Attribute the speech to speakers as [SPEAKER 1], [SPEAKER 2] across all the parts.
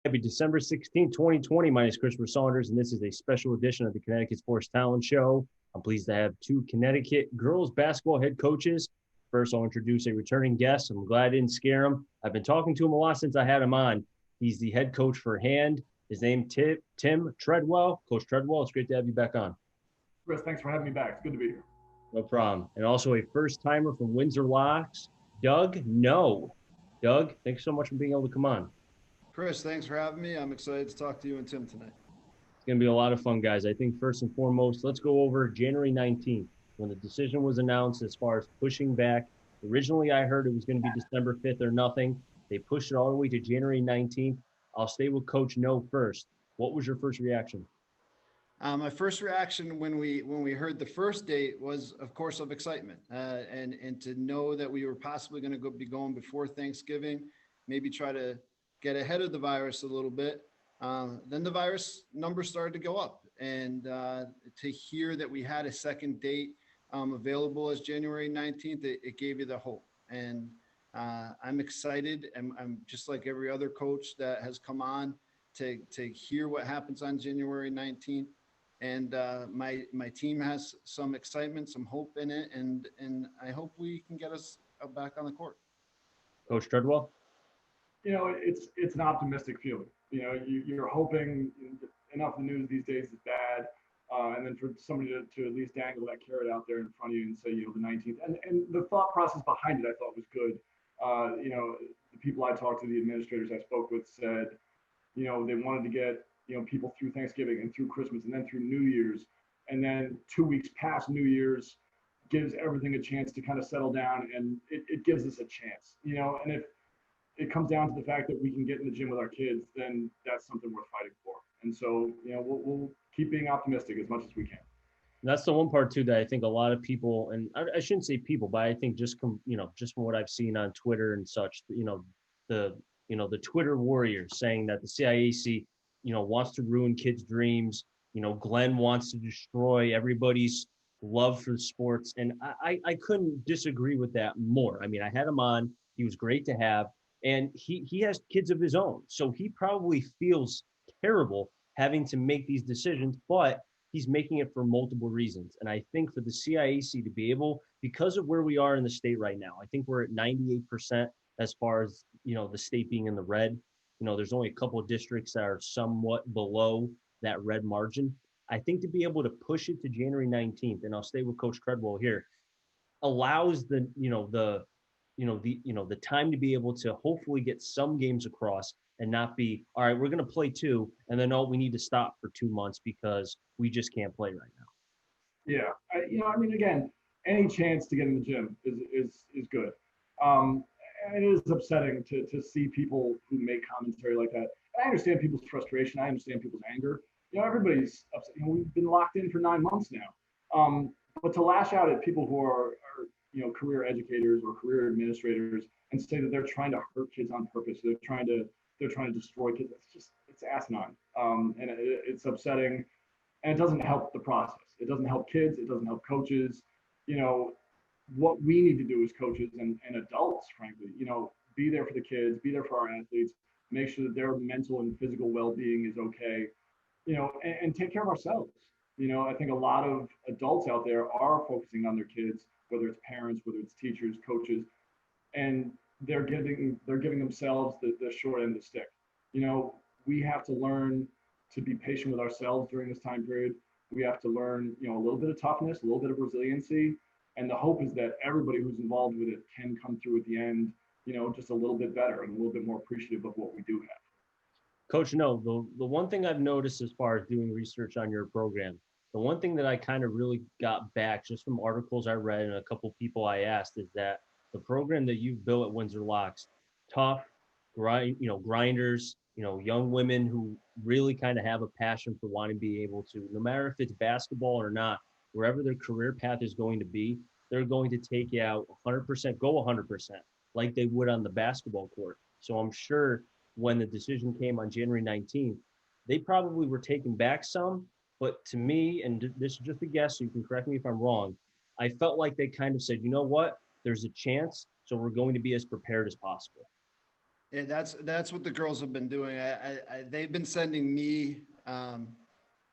[SPEAKER 1] Happy December 16th, 2020. My name is Christopher Saunders, and this is a special edition of the Connecticut Sports Talent Show. I'm pleased to have two Connecticut girls basketball head coaches. First, I'll introduce a returning guest. I'm glad I didn't scare him. I've been talking to him a lot since I had him on. He's the head coach for Hand. His name Tim Tredwell. Coach Tredwell, it's great to have you back on.
[SPEAKER 2] Chris, thanks for having me back. It's good to be here.
[SPEAKER 1] No problem. And also a first-timer from Windsor Locks, Doug Knowe. Doug, thanks so much for being able to come on.
[SPEAKER 3] Chris, thanks for having me. I'm excited to talk to you and Tim tonight.
[SPEAKER 1] It's going to be a lot of fun, guys. I think first and foremost, let's go over January 19th when the decision was announced as far as pushing back. Originally, I heard it was going to be December 5th or nothing. They pushed it all the way to January 19th. I'll stay with Coach Knowe first. What was your first reaction?
[SPEAKER 3] My first reaction when we heard the first date was, of course, of excitement, and to know that we were possibly going to be going before Thanksgiving, maybe try to get ahead of the virus a little bit. Then the virus numbers started to go up, and to hear that we had a second date available as January 19th, it gave you the hope. And I'm excited, and I'm just like every other coach that has come on to hear what happens on January 19th. And my team has some excitement, some hope in it, and I hope we can get us back on the court.
[SPEAKER 1] Coach Treadwell?
[SPEAKER 2] It's an optimistic feeling. You're hoping enough of the news these days is bad, and then for somebody to at least dangle that carrot out there in front of you and say, the 19th. And the thought process behind it, I thought was good. The people I talked to, the administrators I spoke with said, they wanted to get people through Thanksgiving and through Christmas and then through New Year's, and then 2 weeks past New Year's gives everything a chance to kind of settle down, and it gives us a chance. And if it comes down to the fact that we can get in the gym with our kids, then that's something worth fighting for. And so, we'll keep being optimistic as much as we can.
[SPEAKER 1] That's the one part too that I think a lot of people, and I shouldn't say people, but I think just from what I've seen on Twitter and such, the Twitter warriors saying that the CIAC, wants to ruin kids' dreams. Glenn wants to destroy everybody's love for sports. And I couldn't disagree with that more. I mean, I had him on. He was great to have. And he has kids of his own. So he probably feels terrible having to make these decisions, but he's making it for multiple reasons. And I think for the CIAC to be able, because of where we are in the state right now, I think we're at 98% as far as, the state being in the red. There's only a couple of districts that are somewhat below that red margin. I think to be able to push it to January 19th, and I'll stay with Coach Tredwell here, allows the time to be able to hopefully get some games across and not be, all right, we're going to play two, and then, we need to stop for 2 months because we just can't play right now.
[SPEAKER 2] Yeah. Again, any chance to get in the gym is good. And it is upsetting to see people who make commentary like that. And I understand people's frustration. I understand people's anger. Everybody's upset. We've been locked in for 9 months now. But to lash out at people who are career educators or career administrators and say that they're trying to hurt kids on purpose, they're trying to destroy kids, it's asinine. And it's upsetting, and it doesn't help the process. It doesn't help kids. It doesn't help coaches. What we need to do as coaches and adults, frankly, be there for the kids, be there for our athletes, make sure that their mental and physical well-being is okay, and take care of ourselves. I think a lot of adults out there are focusing on their kids, whether it's parents, whether it's teachers, coaches, and they're giving themselves the short end of the stick. We have to learn to be patient with ourselves during this time period. We have to learn, a little bit of toughness, a little bit of resiliency. And the hope is that everybody who's involved with it can come through at the end, just a little bit better and a little bit more appreciative of what we do have.
[SPEAKER 1] Coach, no, the one thing I've noticed as far as doing research on your program, the one thing that I kind of really got back just from articles I read and a couple people I asked is that the program that you've built at Windsor Locks, tough, grinders, young women who really kind of have a passion for wanting to be able to, no matter if it's basketball or not, wherever their career path is going to be, they're going to take you out 100%, go 100%, like they would on the basketball court. So I'm sure when the decision came on January 19th, they probably were taken back some, but to me, and this is just a guess, so you can correct me if I'm wrong, I felt like they kind of said, you know what, there's a chance, so we're going to be as prepared as possible.
[SPEAKER 3] Yeah, that's what the girls have been doing. They've been sending me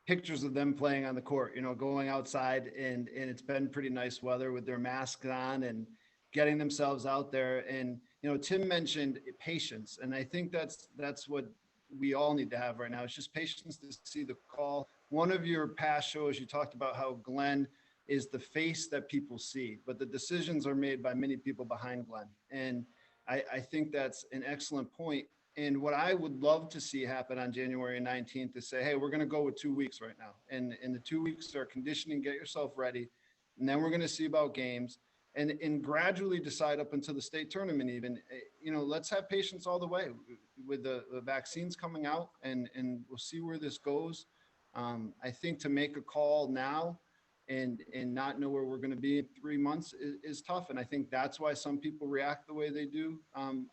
[SPEAKER 3] pictures of them playing on the court, going outside, and it's been pretty nice weather with their masks on and getting themselves out there. And Tim mentioned patience, and I think that's what we all need to have right now. It's just patience to see the call. One of your past shows, you talked about how Glenn is the face that people see, but the decisions are made by many people behind Glenn. And I think that's an excellent point. And what I would love to see happen on January 19th is say, hey, we're going to go with 2 weeks right now. And the 2 weeks are conditioning, get yourself ready. And then we're going to see about games and gradually decide up until the state tournament even, let's have patience all the way with the vaccines coming out, and we'll see where this goes. I think to make a call now and not know where we're going to be in 3 months is tough. And I think that's why some people react the way they do on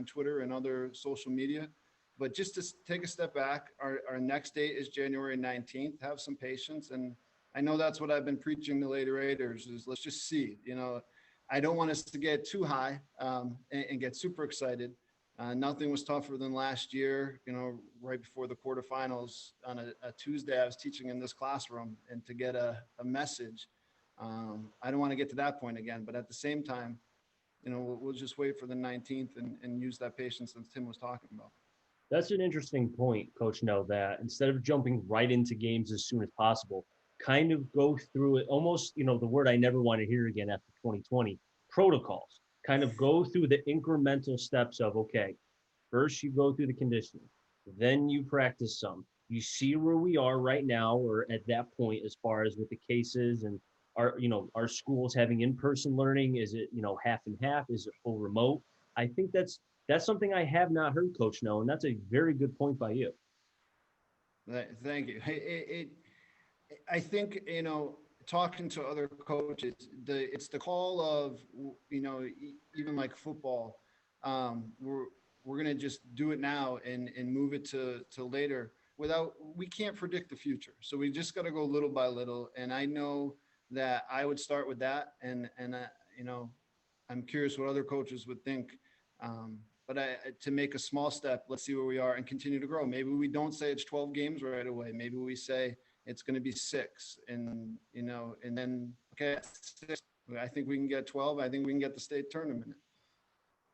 [SPEAKER 3] Twitter and other social media. But just to take a step back, our next date is January 19th. Have some patience. And I know that's what I've been preaching to Lady Raiders is let's just see. I don't want us to get too high and get super excited. Nothing was tougher than last year, right before the quarterfinals on a Tuesday, I was teaching in this classroom, and to get a message. I don't want to get to that point again, but at the same time, we'll just wait for the 19th and use that patience that Tim was talking about.
[SPEAKER 1] That's an interesting point, Coach Knowe, that instead of jumping right into games as soon as possible, kind of go through it almost, the word I never want to hear again after 2020, protocols. Kind of go through the incremental steps of, okay, first you go through the conditioning, then you practice some. You see where we are right now, or at that point, as far as with the cases and our schools having in-person learning. Is it, half and half? Is it full remote? I think that's something I have not heard, Coach Knowe, and that's a very good point by you.
[SPEAKER 3] Thank you. I think, talking to other coaches, it's the call of, even like football, we're going to just do it now and move it to later we can't predict the future. So we just got to go little by little. And I know that I would start with that. And I'm curious what other coaches would think. But to make a small step, let's see where we are and continue to grow. Maybe we don't say it's 12 games right away. Maybe we say it's going to be 6 and then, okay, 6, I think we can get 12. I think we can get the state tournament.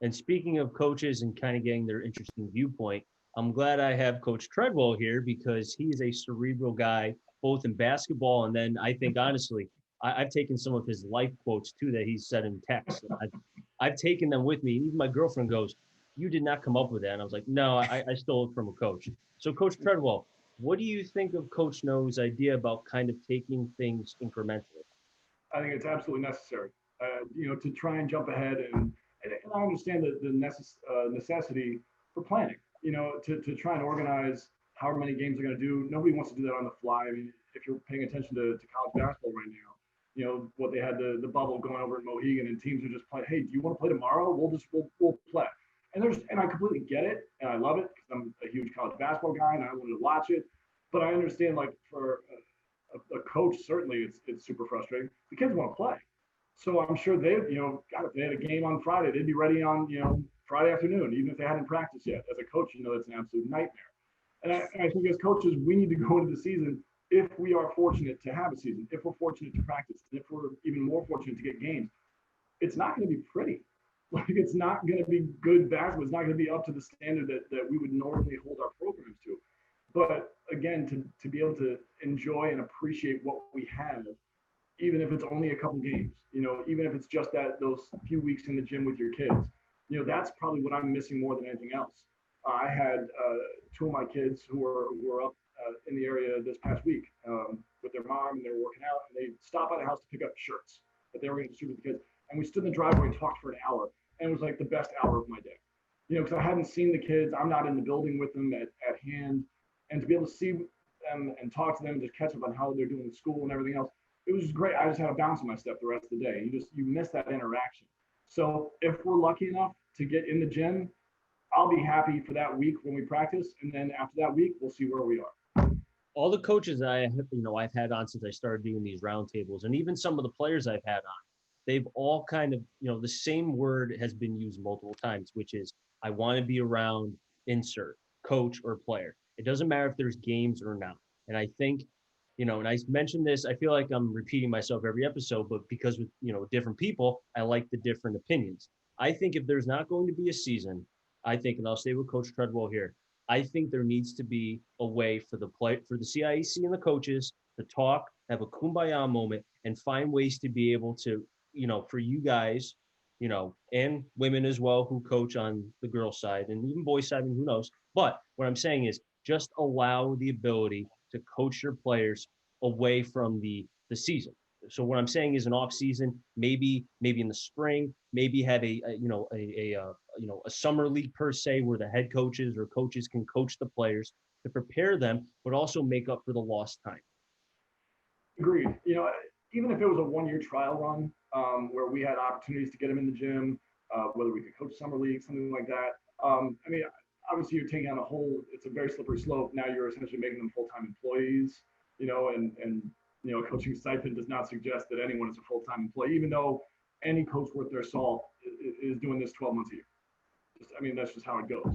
[SPEAKER 1] And speaking of coaches and kind of getting their interesting viewpoint, I'm glad I have Coach Tredwell here because he's a cerebral guy, both in basketball and then I think, honestly, I've taken some of his life quotes too that he's said in text. I've taken them with me. Even my girlfriend goes, "You did not come up with that." And I was like, "No, I stole it from a coach." So Coach Tredwell, what do you think of Coach Knowe's idea about kind of taking things incrementally?
[SPEAKER 2] I think it's absolutely necessary, to try and jump ahead. And I understand the necessity for planning, to try and organize however many games they're going to do. Nobody wants to do that on the fly. I mean, if you're paying attention to college basketball right now, what they had the bubble going over in Mohegan, and teams are just playing, hey, do you want to play tomorrow? We'll play. And I completely get it, and I love it because I'm a huge college basketball guy and I wanted to watch it. But I understand, like, for a coach, certainly it's super frustrating. The kids want to play. So I'm sure they, God, if they had a game on Friday, they'd be ready on, Friday afternoon, even if they hadn't practiced yet. As a coach, that's an absolute nightmare. And I think as coaches, we need to go into the season, if we are fortunate to have a season, if we're fortunate to practice, if we're even more fortunate to get games, it's not going to be pretty. Like, it's not going to be good basketball. It's not going to be up to the standard that we would normally hold our programs to. But again, to be able to enjoy and appreciate what we have, even if it's only a couple games, even if it's just those few weeks in the gym with your kids, that's probably what I'm missing more than anything else. I had 2 of my kids who were up in the area this past week with their mom, and they were working out, and they stopped by the house to pick up shirts that they were going to distribute to the kids. And we stood in the driveway and talked for an hour, and it was like the best hour of my day. Because I hadn't seen the kids. I'm not in the building with them at hand. And to be able to see them and talk to them, just catch up on how they're doing in school and everything else, it was just great. I just had a bounce in my step the rest of the day. You miss that interaction. So if we're lucky enough to get in the gym, I'll be happy for that week when we practice. And then after that week, we'll see where we are.
[SPEAKER 1] All the coaches I've had on since I started doing these roundtables, and even some of the players I've had on, they've all kind of, the same word has been used multiple times, which is, I want to be around insert coach or player. It doesn't matter if there's games or not. And I think, and I mentioned this, I feel like I'm repeating myself every episode, but because with, different people, I like the different opinions. I think if there's not going to be a season, I think, and I'll stay with Coach Tredwell here, I think there needs to be a way for for the CIAC and the coaches to talk, have a kumbaya moment, and find ways to be able to, for you guys, and women as well who coach on the girls' side and even boys' side, and who knows. But what I'm saying is just allow the ability to coach your players away from the season. So what I'm saying is an off season, maybe in the spring, maybe have a summer league per se where the head coaches or coaches can coach the players to prepare them, but also make up for the lost time.
[SPEAKER 2] Agreed. Even if it was a 1-year trial run where we had opportunities to get them in the gym, whether we could coach summer league, something like that. I mean, obviously you're taking on it's a very slippery slope. Now you're essentially making them full-time employees, and coaching stipend does not suggest that anyone is a full-time employee, even though any coach worth their salt is doing this 12 months a year. That's just how it goes,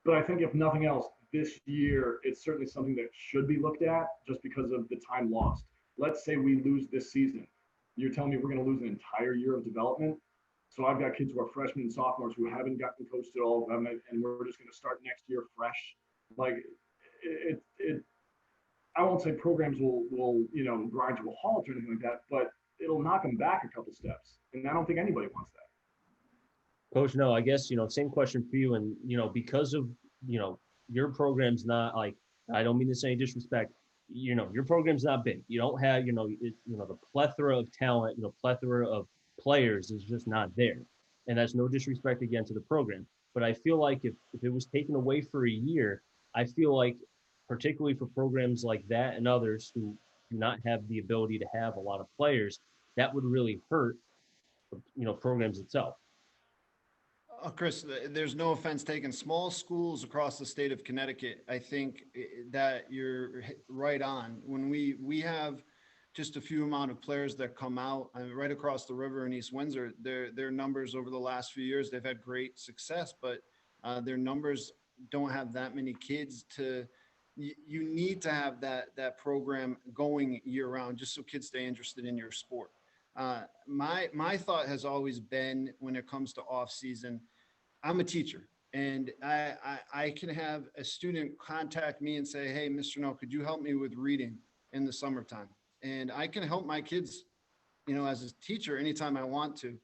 [SPEAKER 2] But I think if nothing else, this year, it's certainly something that should be looked at just because of the time lost. Let's say we lose this season. You're telling me we're going to lose an entire year of development? So I've got kids who are freshmen and sophomores who haven't gotten coached at all, and we're just going to start next year fresh. Like I won't say programs will grind to a halt or anything like that, but it'll knock them back a couple steps, and I don't think anybody wants that.
[SPEAKER 1] Coach, no, I guess, same question for you. And, because of, your program's not like, I don't mean this any disrespect, your program's not big. You don't have, the plethora of talent, plethora of players is just not there. And that's no disrespect again to the program. But I feel like if it was taken away for a year, I feel like, particularly for programs like that and others who do not have the ability to have a lot of players, that would really hurt, programs itself.
[SPEAKER 3] Chris, there's no offense taken. Small schools across the state of Connecticut, I think that you're right on. When we have just a few amount of players that come out right across the river in East Windsor, their numbers over the last few years, they've had great success, but their numbers don't have that many kids you need to have that program going year round just so kids stay interested in your sport. My thought has always been when it comes to off season, I'm a teacher and I can have a student contact me and say, hey, Mr. Knowe, could you help me with reading in the summertime? And I can help my kids, as a teacher anytime I want to.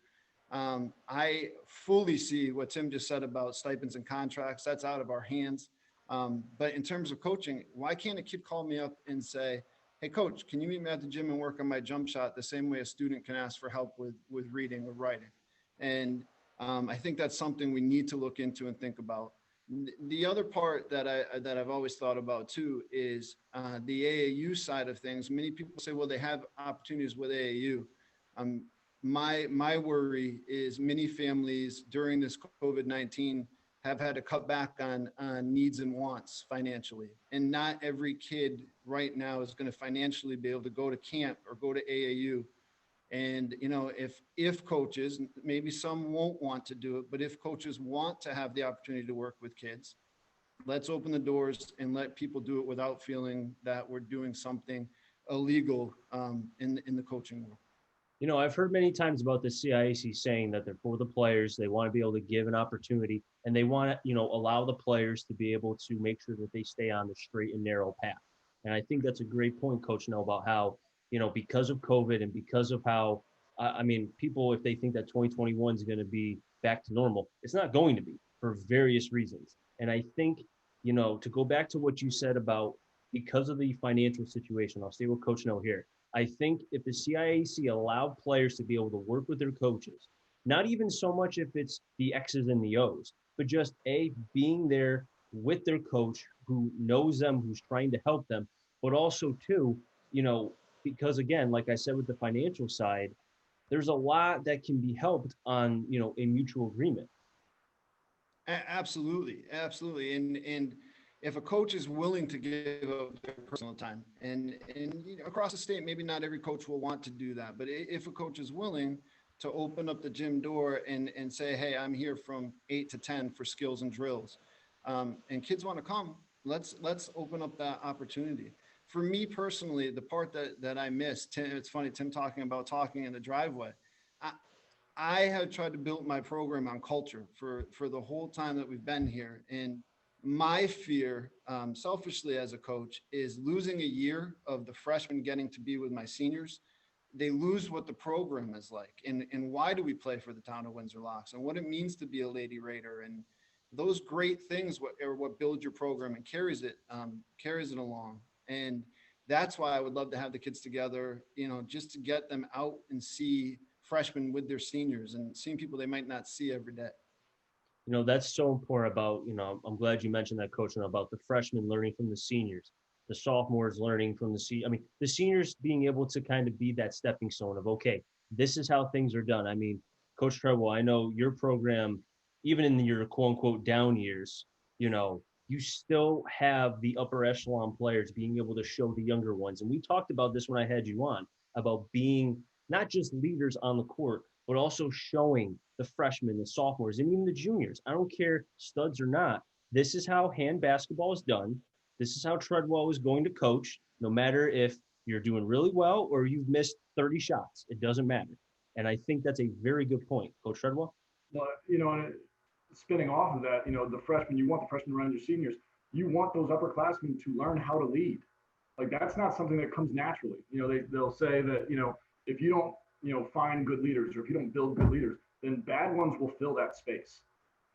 [SPEAKER 3] I fully see what Tim just said about stipends and contracts. That's out of our hands. But in terms of coaching, why can't a kid call me up and say, hey, coach, can you meet me at the gym and work on my jump shot the same way a student can ask for help with reading or writing? And I think that's something we need to look into and think about. The other part that I've always thought about too is the AAU side of things. Many people say, well, they have opportunities with AAU. My worry is many families during this COVID-19 have had to cut back on needs and wants financially. And not every kid right now is going to financially be able to go to camp or go to AAU. And, if coaches, maybe some won't want to do it, but if coaches want to have the opportunity to work with kids, let's open the doors and let people do it without feeling that we're doing something illegal in the coaching world.
[SPEAKER 1] I've heard many times about the CIAC saying that they're for the players. They want to be able to give an opportunity, and they want to, allow the players to be able to make sure that they stay on the straight and narrow path. And I think that's a great point, Coach Knowe, about how, because of COVID and because of how, people, if they think that 2021 is going to be back to normal, it's not going to be for various reasons. And I think, to go back to what you said about because of the financial situation, I'll stay with Coach Knowe here. I think if the CIAC allowed players to be able to work with their coaches, not even so much if it's the X's and the O's, but just being there with their coach who knows them, who's trying to help them, but also too, because again, like I said, with the financial side, there's a lot that can be helped on, a mutual agreement.
[SPEAKER 3] Absolutely. And if a coach is willing to give up their personal time, and across the state, maybe not every coach will want to do that, but if a coach is willing to open up the gym door and say, hey, I'm here from 8 to 10 for skills and drills, and kids want to come, let's open up that opportunity. For me personally, the part that I missed, Tim, it's funny, Tim talking about talking in the driveway. I have tried to build my program on culture for the whole time that we've been here. And my fear, selfishly as a coach, is losing a year of the freshmen getting to be with my seniors. They lose what the program is like, and why do we play for the town of Windsor Locks, and what it means to be a Lady Raider, and those great things are what builds your program and carries it along. And that's why I would love to have the kids together, just to get them out and see freshmen with their seniors and seeing people they might not see every day.
[SPEAKER 1] That's so important about, I'm glad you mentioned that, Coach, about the freshmen learning from the seniors, the sophomores learning from the seniors being able to kind of be that stepping stone of, okay, this is how things are done. I mean, Coach Tredwell, I know your program, even in your quote unquote down years, you still have the upper echelon players being able to show the younger ones. And we talked about this when I had you on, about being not just leaders on the court, but also showing the freshmen, the sophomores, and even the juniors. I don't care, studs or not. This is how hand basketball is done. This is how Tredwell is going to coach, no matter if you're doing really well or you've missed 30 shots. It doesn't matter. And I think that's a very good point. Coach Tredwell?
[SPEAKER 2] Well, and spinning off of that, you want the freshmen around your seniors. You want those upperclassmen to learn how to lead. Like, that's not something that comes naturally. They'll say that, if you don't, find good leaders, or if you don't build good leaders, then bad ones will fill that space.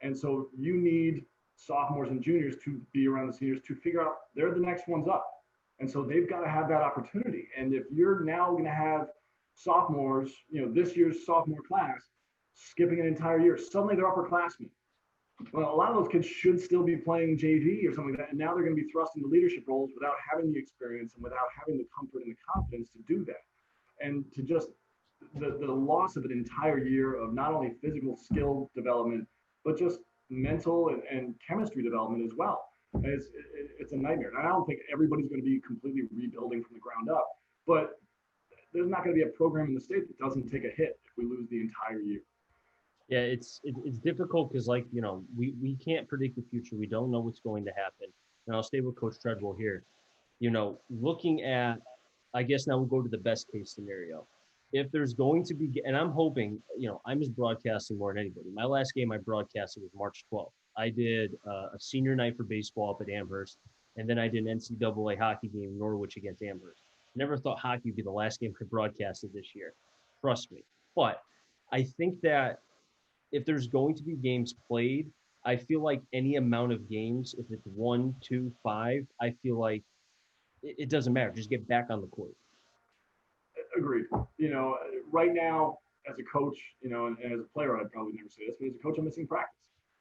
[SPEAKER 2] And so you need sophomores and juniors to be around the seniors to figure out they're the next ones up. And so they've got to have that opportunity. And if you're now going to have sophomores, this year's sophomore class, skipping an entire year, suddenly they're upperclassmen. Well, a lot of those kids should still be playing JV or something like that. And now they're going to be thrust into leadership roles without having the experience and without having the comfort and the confidence to do that. And to just the loss of an entire year of not only physical skill development, but just mental and chemistry development as well. It's a nightmare. And I don't think everybody's going to be completely rebuilding from the ground up, but there's not going to be a program in the state that doesn't take a hit if we lose the entire year.
[SPEAKER 1] Yeah, it's difficult because, we can't predict the future. We don't know what's going to happen. And I'll stay with Coach Tredwell here. Looking at, I guess now we'll go to the best case scenario. If there's going to be, and I'm hoping, I'm just broadcasting more than anybody. My last game I broadcasted was March 12th. I did a senior night for baseball up at Amherst, and then I did an NCAA hockey game, Norwich against Amherst. Never thought hockey would be the last game I broadcasted this year. Trust me. But I think that if there's going to be games played, I feel like any amount of games, if it's 1, 2, 5, I feel like it doesn't matter. Just get back on the court.
[SPEAKER 2] Agreed. Right now, as a coach, and as a player, I'd probably never say this, but as a coach, I'm missing practice.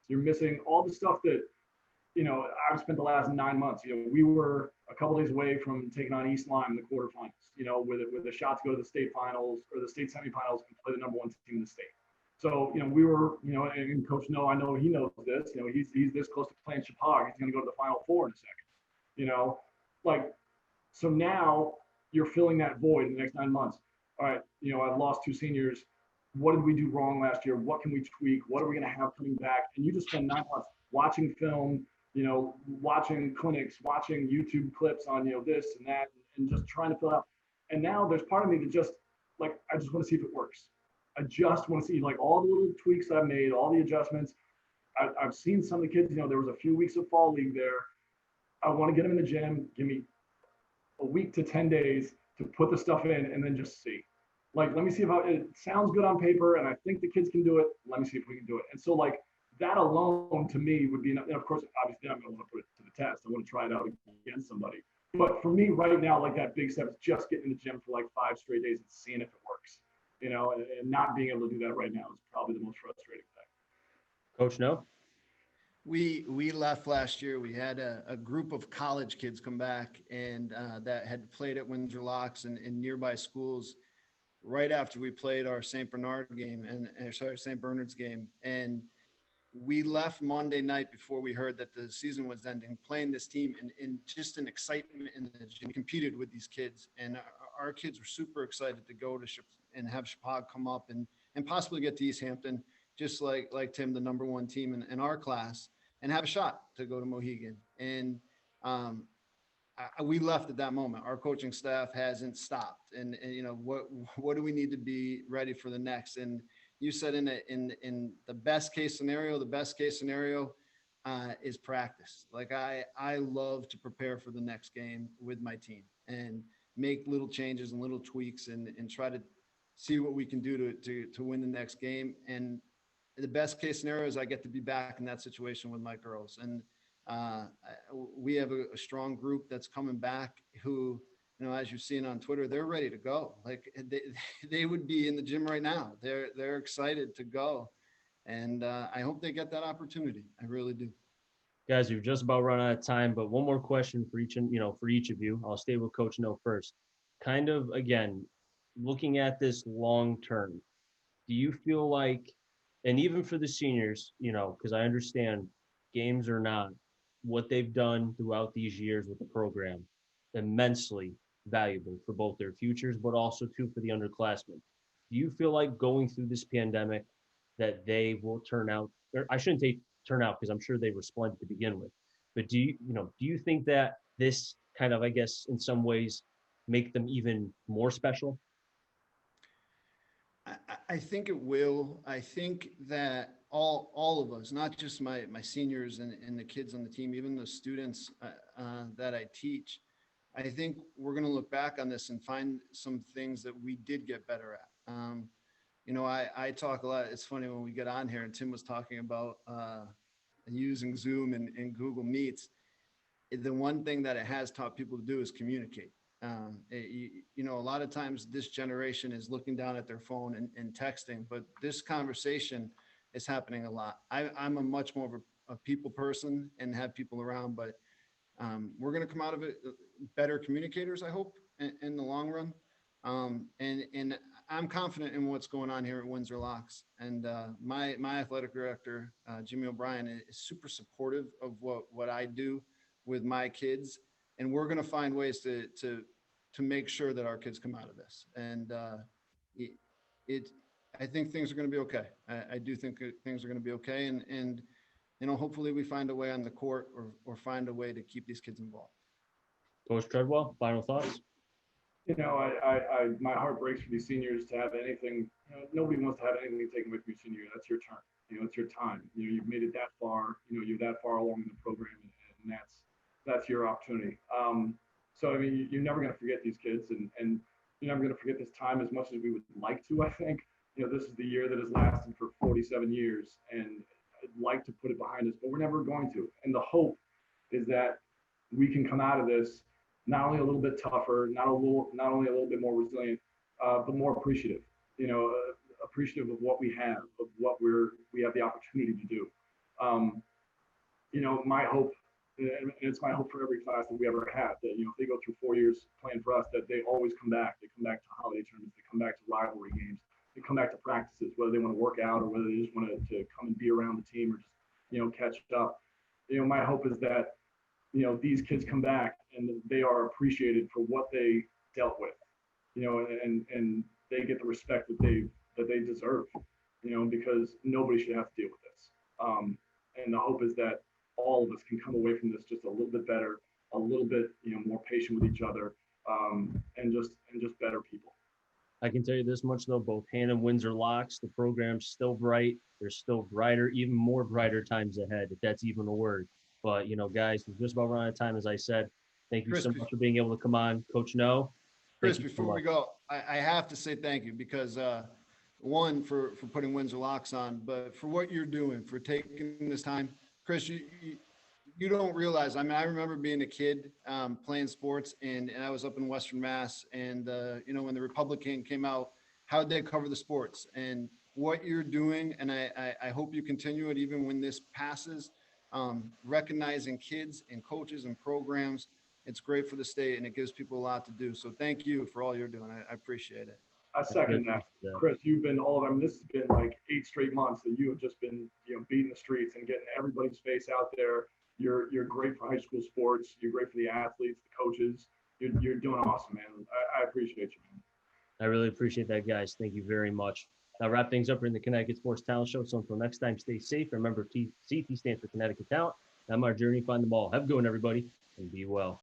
[SPEAKER 2] You're missing all the stuff that, I've spent the last 9 months. We were a couple days away from taking on East Lyme in the quarterfinals, with a shot to go to the state finals or the state semifinals and play the number 1 team in the state. So, we were, and Coach Knowe, I know he knows this, he's this close to playing Chippewa. He's going to go to the Final Four in a second, so now you're filling that void in the next 9 months. All right, I've lost 2 seniors. What did we do wrong last year? What can we tweak? What are we going to have coming back? And you just spend 9 months watching film, watching clinics, watching YouTube clips on, this and that, and just trying to fill out. And now there's part of me that just, I just want to see if it works. I just want to see, all the little tweaks I've made, all the adjustments. I've seen some of the kids, there was a few weeks of fall league there. I want to get them in the gym. Give me a week to 10 days to put the stuff in and then just see. Let me see if it sounds good on paper and I think the kids can do it. Let me see if we can do it. And so that alone to me would be enough. And of course, obviously I'm going to want to put it to the test. I want to try it out against somebody. But for me right now, that big step is just getting in the gym for 5 straight days and seeing if it works, and not being able to do that right now is probably the most frustrating thing.
[SPEAKER 1] Coach Knowe?
[SPEAKER 3] We left last year. We had a group of college kids come back and that had played at Windsor Locks and in nearby schools right after we played our St. Bernard's game. And we left Monday night before we heard that the season was ending, playing this team in just an excitement and competed with these kids. And our kids were super excited to go to and have Chapag come up and possibly get to East Hampton, just like Tim, the number one team in our class, and have a shot to go to Mohegan. And we left at that moment. Our coaching staff hasn't stopped. And you know, what do we need to be ready for the next? And you said in the best case scenario, is practice. Like I love to prepare for the next game with my team and make little changes and little tweaks and try to see what we can do to win the next game. And the best case scenario is I get to be back in that situation with my girls. And we have a strong group that's coming back who, you know, as you've seen on Twitter, they're ready to go. Like they would be in the gym right now. They're excited to go. And I hope they get that opportunity. I really do.
[SPEAKER 1] Guys, we've just about run out of time, but one more question for each of you. I'll stay with Coach Knowe first. Kind of again, looking at this long term, do you feel like, and even for the seniors, you know, because I understand games are not what they've done throughout these years with the program, immensely valuable for both their futures, but also too for the underclassmen. Do you feel like going through this pandemic that they will turn out, or I shouldn't say turn out because I'm sure they were splendid to begin with, but do you think that this kind of, I guess, in some ways make them even more special?
[SPEAKER 3] I think it will. I think that all of us, not just my seniors and the kids on the team, even the students that I teach, I think we're going to look back on this and find some things that we did get better at. You know, I talk a lot. It's funny when we get on here and Tim was talking about using Zoom and Google Meets. The one thing that it has taught people to do is communicate. You know, a lot of times this generation is looking down at their phone and texting, but this conversation is happening a lot. I'm a much more of a people person and have people around, but we're going to come out of it better communicators, I hope, in the long run. And I'm confident in what's going on here at Windsor Locks. And my athletic director, Jimmy O'Brien, is super supportive of what I do with my kids. And we're going to find ways to make sure that our kids come out of this. And I think things are going to be okay. I do think things are going to be okay. And you know, hopefully we find a way on the court or find a way to keep these kids involved.
[SPEAKER 1] Coach Tredwell, final thoughts?
[SPEAKER 2] You know, my heart breaks for these seniors to have anything. You know, nobody wants to have anything taken away from your senior year. That's your turn. You know, it's your time. You know, you've made it that far. You know, you're that far along in the program, and that's your opportunity. So I mean, you're never going to forget these kids, and you're never going to forget this time as much as we would like to. I think, you know, this is the year that has lasted for 47 years, and I'd like to put it behind us, but we're never going to. And the hope is that we can come out of this not only a little bit tougher, not only a little bit more resilient, but more appreciative. You know, appreciative of what we have, of what we have the opportunity to do. You know, my hope, and it's my hope for every class that we ever have, that, you know, if they go through 4 years playing for us, that they always come back. They come back to holiday tournaments. They come back to rivalry games. They come back to practices, whether they want to work out or whether they just want to come and be around the team or just, you know, catch up. You know, my hope is that, you know, these kids come back and they are appreciated for what they dealt with, you know, and they get the respect that they deserve, you know, because nobody should have to deal with this. And the hope is that all of us can come away from this just a little bit better, a little bit, you know, more patient with each other, and just better people.
[SPEAKER 1] I can tell you this much though, both Han and Windsor Locks, the program's still bright. There's still brighter, even more brighter times ahead, if that's even a word. But, you know, guys, we're just about running out of time, as I said. Thank you so much for being able to come on, Coach Knowe.
[SPEAKER 3] Chris, before we go, I have to say thank you because, one, for putting Windsor Locks on, but for what you're doing, for taking this time. Chris, you don't realize, I mean, I remember being a kid playing sports and I was up in Western Mass and, you know, when the Republican came out, how did they cover the sports and what you're doing? And I hope you continue it even when this passes. Recognizing kids and coaches and programs. It's great for the state and it gives people a lot to do. So thank you for all you're doing. I appreciate it.
[SPEAKER 2] I second that. Chris, you've been all of them. This has been like 8 straight months that you have just been, beating the streets and getting everybody's face out there. You're great for high school sports. You're great for the athletes, the coaches. You're doing awesome, man. I appreciate you, man.
[SPEAKER 1] I really appreciate that, guys. Thank you very much. Now wrap things up in the Connecticut Sports Talent Show. So until next time, stay safe. Remember, CT stands for Connecticut Talent. I'm our journey. Find them all. Have a good one, everybody, and be well.